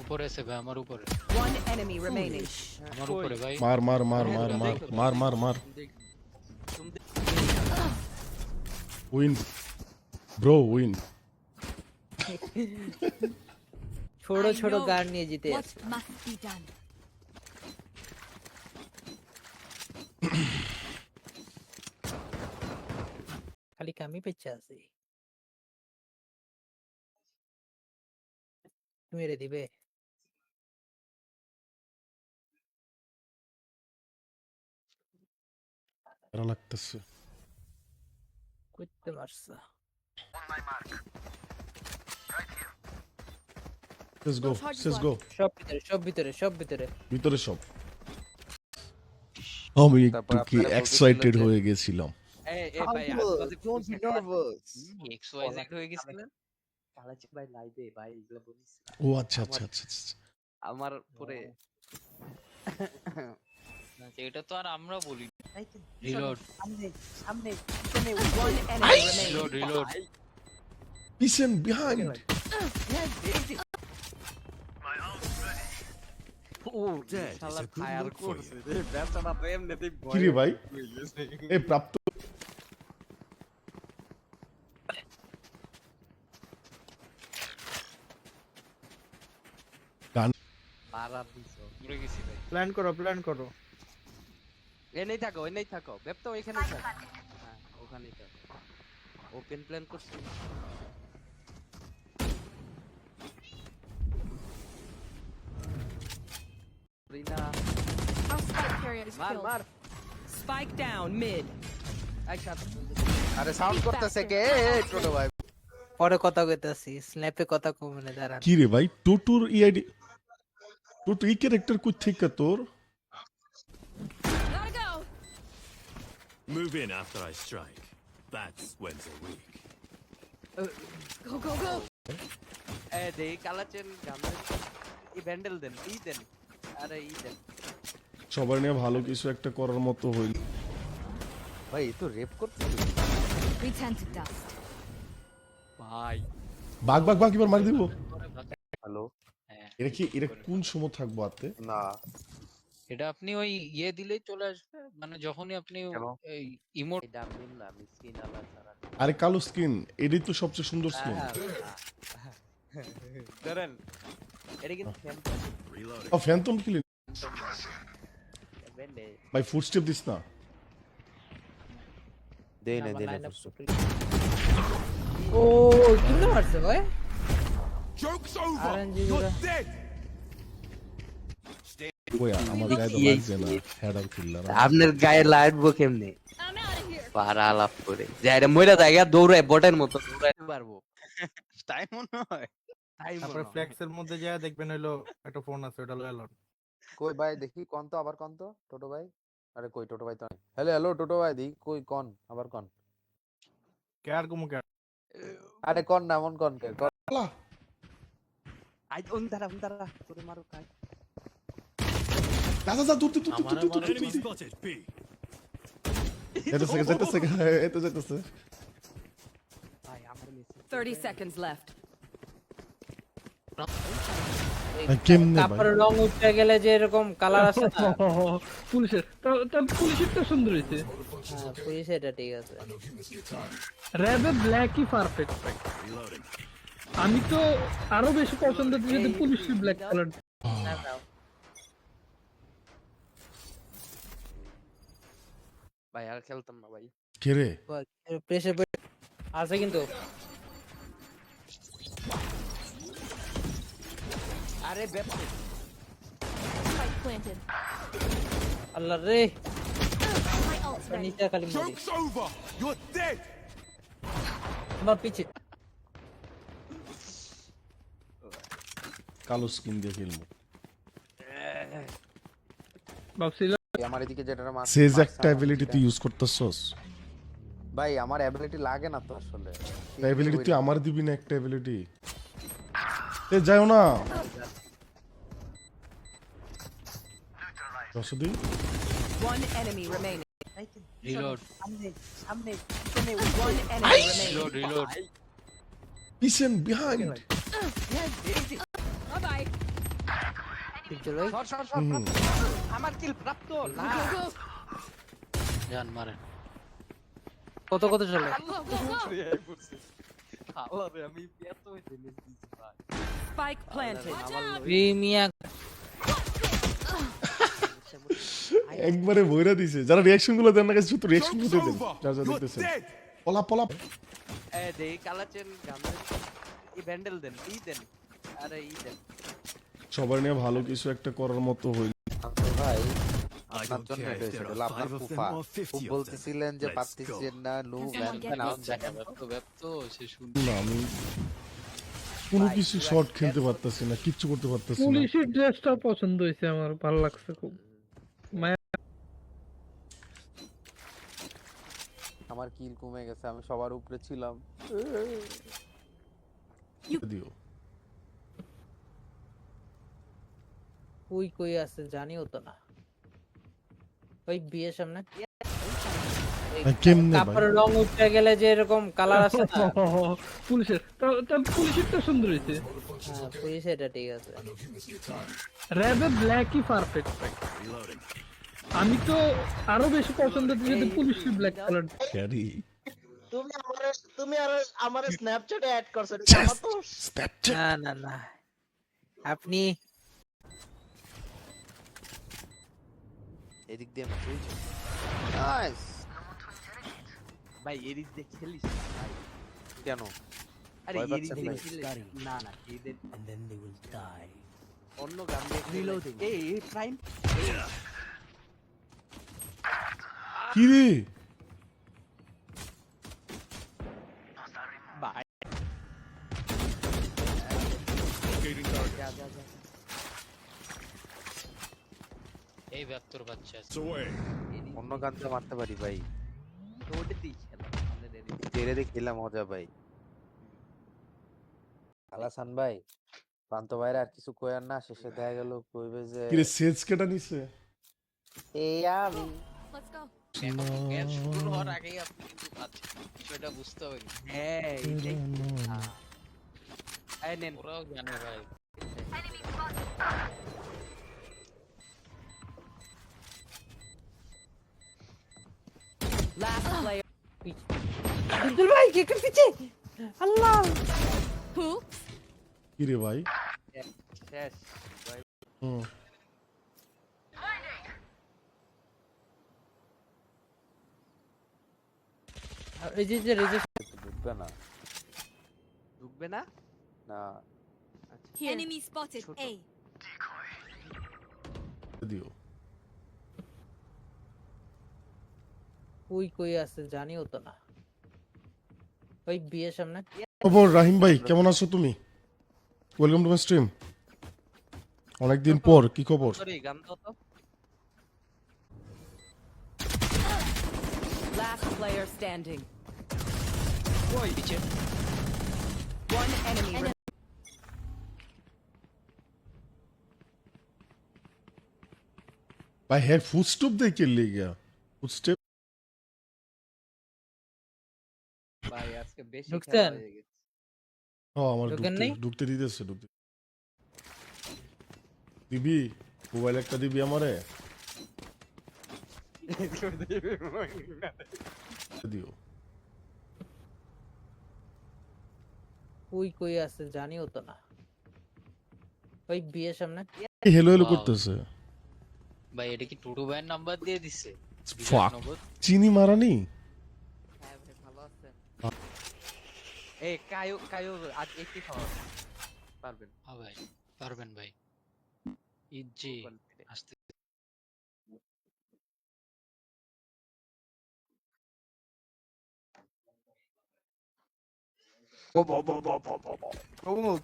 উপরে আছে ভাই, আমার উপরে। One enemy remaining. আমার উপরে ভাই। मार मार मार मार मार मार मार मार विन ब्रो विन ছোট ছোট গান নিয়ে জিতে What আছে must be done? খালি কামি পেছে আছে মেরে দিবে এরা লাগতেছে করতে পারছা Let's go সব ভিতরে ভিতরে সব আমি একটু কি এক্সাইটেড হয়ে গেছিলাম ভাই Don't be nervous. এক্সওয়াইজেড হয়ে গেছিলেন কালাচি ভাই লাইভে ভাই এগুলো বলিস ও আচ্ছা আচ্ছা আচ্ছা আচ্ছা। আমার পরে এটা তো আর আমরা বলি। রিলোড রিলোড সামনে One enemy remaining. Reload reload. Listen behind ও শালা ফায়ার করছে রে বেচারা তো এমনিতেই কি রে ভাই হয়ে গেছে এই প্রাপ্ত গান পারা দিছো ঘুরে গেছি ভাই। প্ল্যান করো এনেই থাকো বেপ তো এখানে থাক হ্যাঁ ওখানেই থাক ওপেন প্ল্যান করছি রিনা Our spike carrier is মার killed. মার Spike down mid. একসাথে আরে সাউন্ড করতেছে কে ছোট ভাই পরে কথা কইতাছি স্ন্যাপে কথা কমনে দাঁড়ান কি রে ভাই টোটুর ইআইডি টোটু এই ক্যারেক্টার কই থেকে তোর Gotta go. Move in after I strike. That's when they're weak. Go, go, go. এ দেই কালাচেন গামে ই ব্যান্ডেল দেন ই দেন আরে ই দেন সবার নিয়ে ভালো কিছু একটা করার মতো হইল ভাই এ তো রেপ করতে We tend to dust. ভাই বাঘ বাঘ বাঘ এবার মারি দিব হ্যালো হ্যাঁ এটা কোন সময় থাকবো হাতে না এটা আপনি ওই ইয়ে দিলেই চলে আসবে, মানে যখনই আপনি কেন? এই ইমোট এটা মিল না মিসকিন আলা সারা আরে কালো স্কিন এটাই তো সবচেয়ে সুন্দর স্কিন ধরেন এটা কিন্তু ফ্যান্টম Reloading. ও ফ্যান্টম কিল ব্যান্ডে ভাই ফুটস্টেপ দিস না দেই না দেই না ও কিলো মারছে ভাই Joke's over. আরএনজি You're গুলো dead. ওই আমার গায়ে তো লাগছে না হেডার কিলার আপনার গায়ে লাগবো কেমনে I'm out of here. পারা আলাপ করে যাইরে মইরা জায়গা দৌড়ায় বটের মতো দৌড়াইতে পারবো টাইম মনে হয়। টাইম তারপরে ফ্লেক্সের মধ্যে যা দেখবেন হলো একটা ফোন আছে ওটা লয়ে লন কই ভাই দেখি কোন তো আবার কোন তো টোটো ভাই আরে কই টোটো ভাই তো হ্যালো হ্যালো টোটো ভাই দি কই কোন আবার কোন কে আর কমু কে আরে কোন না মন কোন কে কোন? আই উন্দারা করে মারো কাই দাদা দাদা দূর দূর আমার দূর দূর Enemy spotted. B. যেতেছে ভাই আমার মেসেজ 30 seconds left. কেমনে ভাই কাপড় রং উঠে গেলে যে এরকম কালার আসে না পুলিশের পুলিশের সুন্দর হয়েছে হ্যাঁ পুলিশ এটা ঠিক আছে র্যাবে ব্ল্যাকই পারফেক্ট Reloading. আমি তো আরো বেশি পছন্দ করি যদি পুলিশের ব্ল্যাক কালার না দাও ভাই আর খেলতাম না ভাই কে রে প্রেসে আছে কিন্তু আরে বেপ Spike planted. আল্লাহ রে My ult's ready. নিচে খালি মারি Joke's over. You're dead. আমার পিছে কালো স্কিন দিয়ে খেলবো ভাবছিলাম আমার এদিকে যেটা মার সেজ একটা অ্যাবিলিটি তুই ইউজ করতেছস ভাই আমার অ্যাবিলিটি লাগে না তো আসলে অ্যাবিলিটি তুই আমার দিবি না একটা অ্যাবিলিটি এ যাও না রসদি One enemy remaining. রিলোড সামনে One enemy remaining. Reload reload. পিছন বিহাইন্ড Bye bye. ডিপজল ভাই সর সর সর প্রাপ্ত। আমার কিল প্রাপ্ত না যান মারেন। কত কত চলে আল্লাহ রে আমি এত জিনিস দিছি ভাই Spike planted. প্রিমিয়া একবারে বইরা দিছে। যারা রিঅ্যাকশন গুলো দেন না কাছে শুধু রিঅ্যাকশন গুলো দেন। যারা যারা দেখতেছেন। পলা পলা। এ দেই কালাচেন গামের ই ব্যান্ডেল দেন ই দেন আরে ই দেন সবার নিয়ে ভালো কিছু একটা করার মতো হইল। ভাই I আপনার don't জন্য care এটা if there হয়েছিল are আপনার 5 of them ফুফা or 50 খুব of them. বলতেছিলেন যে Let's পারতেছেন go. না নু Someone get ম্যান this. ব্যপ্ত সে শুন না আমি কোনো কিছু শর্ট খেলতে পারতাছি না, কিচ্ছু করতে পারতাছি না। পুলিশের ড্রেসটা পছন্দ হয়েছে আমার, ভালো লাগছে খুব। মায়া আমার কিল কমে গেছে, আমি সবার উপরে ছিলাম। দিও কই কই আছে জানিও তো না। ওই বিয়ের সামনে ভাই কেমনে ভাই? কাপড়ের রং উঠে গেলে যে এরকম কালার আসে না পুলিশের তার পুলিশেরটা সুন্দর হয়েছে। হ্যাঁ পুলিশ এটা ঠিক আছে। র্যাবে ব্ল্যাকই পারফেক্ট ভাই। Reloading. আমি তো আরো বেশি পছন্দ করি যদি পুলিশের ব্ল্যাক কালার। ক্যারি তুমি আর আমার স্ন্যাপচ্যাটে অ্যাড করছো আমার তো স্ন্যাপচ্যাট না না না আপনি এদিক দিয়ে মেসেজ নাইস। ভাই এরিস দিয়ে খেলিস না ভাই। কেন আরে ভয় এরিস পাচ্ছেন দিয়ে ভাই? খেলিস না না এদের অন্য গান দিয়ে রিলোডিং এই প্রাইম কি রে? ভাই যা যা যা এই ব্যপ্তর বাচ্চা It's away. অন্য গানটা মারতে পারি ভাই, তো ওটাতেই খেলা আমাদের এরিস তেরে দিয়ে খেলা মজা ভাই। আলাসান ভাই প্রান্ত ভাইরা আর কিছু কয়ার না, শেষে দেখা গেল কইবে যে কি রে সেজ কেটা নিছে? এই আমি Let's go. গেম শুরু হওয়ার আগেই আপনি কিন্তু পাচ্ছেন, বিষয়টা বুঝতে হবে। হ্যাঁ এইটাই এই নেন ওরাও জানে ভাই। Last player. ডিপজল ভাই কে কে পিছে আল্লাহ Who? কি রে ভাই? শেষ হুম এই যে রেজিস্টার ঢুকবে না ঢুকবে না না Here. Enemy spotted. Shoot A. দিও। কই কই আছে জানিও তো না। ওই বিয়ের সামনে খবর রাহিম ভাই, কেমন আছো তুমি? Welcome to my stream. অনেকদিন পর, কি খবর? সরি গান দাও তো Last player standing. ওই পিছে One enemy. ভাই হ্যাঁ ফুটস্টেপ দেখে লিগা ফুটস্টেপ। ভাই আজকে বেশি ঢুকছেন? খেলা হয়ে গেছে হ্যাঁ আমার ঢোকেন ঢুকতে নাই? ঢুকতে দিতেছে ঢুকতে। দিবি মোবাইল একটা দিবি আমারে? দিও। কই কই আছে জানিও তো না। ওই বিয়ের সামনে হেলো হেলো Wow. করতেছে। ভাই এটা কি টুটু ভাইয়ের নাম্বার দিয়ে দিছে? Fuck. বিরানব্বই? চিনি মারানি? হ্যাঁ ভাই ভালো আছেন এই কায়ো কায়ো আজ একটি খাওয়া পারবেন হ্যাঁ ভাই পারবেন ভাই। ইজি আসতে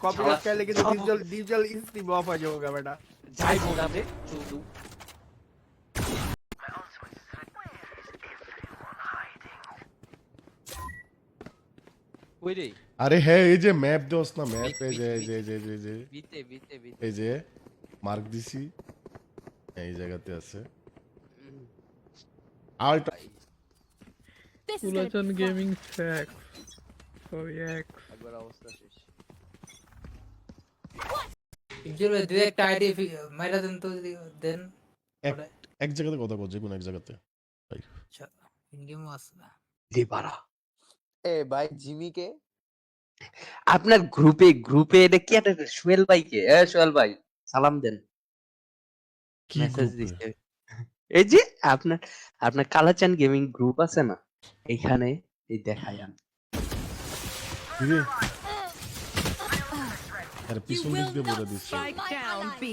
कॉपीराइट क्या लेके तो डिजिटल इंस्टी ऑफ आ जाओगा बेटा। যাই বোঝাবে শুধু ওই রে আরে হ্যাঁ এই যে ম্যাপ দেওস না ম্যাপ, এই যে এই যে এই যে এই যে, এই যে বিতে বিতে বিতে এই যে মার্ক দিছি এই জায়গাতে আছে। আর This is gonna কুলাচন be fun. গেমিং স্যাক্স সরি এক্স। একবার অবস্থা শেষ ইনজুরি দুই একটা আইডি মাইরা দেন তো যদি দেন এক জায়গাতে কথা কর, যে কোনো এক জায়গাতে। ইন গেম আছে না লিবারা এ ভাই জিমি কে? আপনার গ্রুপে এটা কি একটা সোহেল ভাই কে? সোহেল ভাই সালাম দেন। কি মেসেজ গ্রুপে? দিছে এই যে আপনার কালাচান গেমিং গ্রুপ আছে না, এইখানে এই দেখায় আন কিরে? আরে পিছন দিক দিয়ে বলে দিচ্ছে। Strike down B.